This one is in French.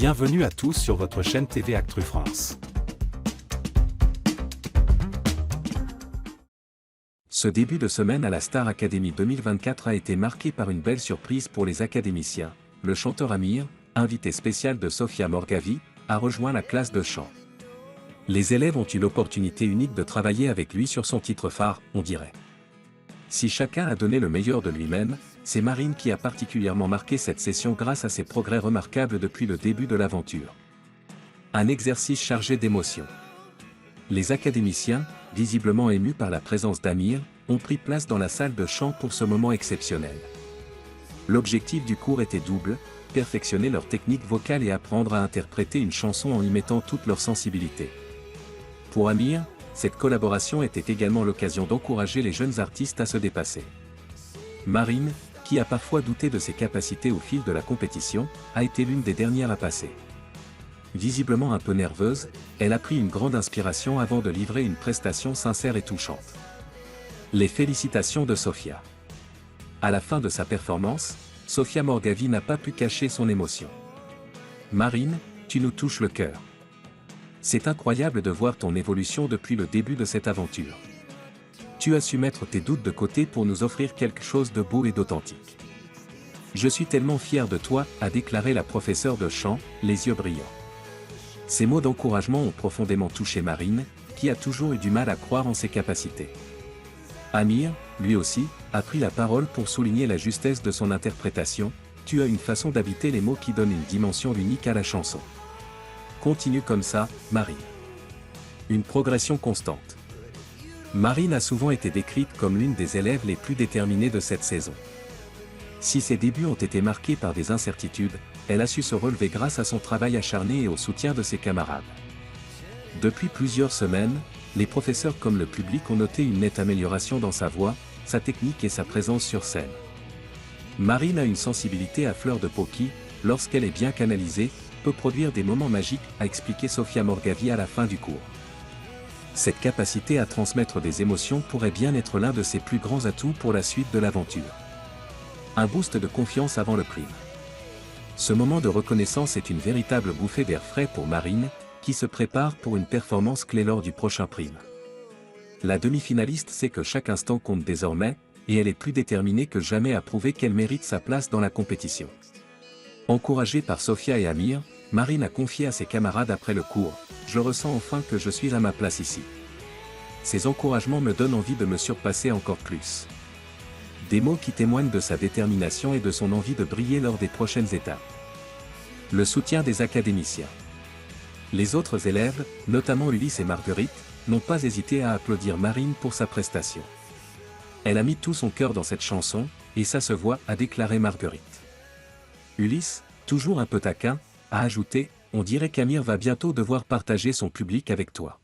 Bienvenue à tous sur votre chaîne TV Actu France. Ce début de semaine à la Star Academy 2024 a été marqué par une belle surprise pour les académiciens. Le chanteur Amir, invité spécial de Sofia Morgavi, a rejoint la classe de chant. Les élèves ont eu l'opportunité unique de travailler avec lui sur son titre phare, On dirait. Si chacun a donné le meilleur de lui-même, c'est Marine qui a particulièrement marqué cette session grâce à ses progrès remarquables depuis le début de l'aventure. Un exercice chargé d'émotions. Les académiciens, visiblement émus par la présence d'Amir, ont pris place dans la salle de chant pour ce moment exceptionnel. L'objectif du cours était double, perfectionner leur technique vocale et apprendre à interpréter une chanson en y mettant toute leur sensibilité. Pour Amir, cette collaboration était également l'occasion d'encourager les jeunes artistes à se dépasser. Marine, qui a parfois douté de ses capacités au fil de la compétition, a été l'une des dernières à passer. Visiblement un peu nerveuse, elle a pris une grande inspiration avant de livrer une prestation sincère et touchante. Les félicitations de Sofia. À la fin de sa performance, Sofia Morgavi n'a pas pu cacher son émotion. Marine, tu nous touches le cœur. C'est incroyable de voir ton évolution depuis le début de cette aventure. Tu as su mettre tes doutes de côté pour nous offrir quelque chose de beau et d'authentique. Je suis tellement fier de toi, a déclaré la professeure de chant, les yeux brillants. Ces mots d'encouragement ont profondément touché Marine, qui a toujours eu du mal à croire en ses capacités. Amir, lui aussi, a pris la parole pour souligner la justesse de son interprétation. Tu as une façon d'habiter les mots qui donne une dimension unique à la chanson. Continue comme ça, Marine. Une progression constante. Marine a souvent été décrite comme l'une des élèves les plus déterminées de cette saison. Si ses débuts ont été marqués par des incertitudes, elle a su se relever grâce à son travail acharné et au soutien de ses camarades. Depuis plusieurs semaines, les professeurs comme le public ont noté une nette amélioration dans sa voix, sa technique et sa présence sur scène. Marine a une sensibilité à fleur de peau qui, lorsqu'elle est bien canalisée, peut produire des moments magiques, a expliqué Sofia Morgavi à la fin du cours. Cette capacité à transmettre des émotions pourrait bien être l'un de ses plus grands atouts pour la suite de l'aventure. Un boost de confiance avant le prime. Ce moment de reconnaissance est une véritable bouffée d'air frais pour Marine, qui se prépare pour une performance clé lors du prochain prime. La demi-finaliste sait que chaque instant compte désormais, et elle est plus déterminée que jamais à prouver qu'elle mérite sa place dans la compétition. Encouragée par Sofia et Amir, Marine a confié à ses camarades après le cours, « Je ressens enfin que je suis à ma place ici. Ces encouragements me donnent envie de me surpasser encore plus. » Des mots qui témoignent de sa détermination et de son envie de briller lors des prochaines étapes. Le soutien des académiciens. Les autres élèves, notamment Ulysse et Marguerite, n'ont pas hésité à applaudir Marine pour sa prestation. Elle a mis tout son cœur dans cette chanson, et ça se voit, a déclaré Marguerite. Ulysse, toujours un peu taquin, a ajouté « On dirait qu'Amir va bientôt devoir partager son public avec toi. »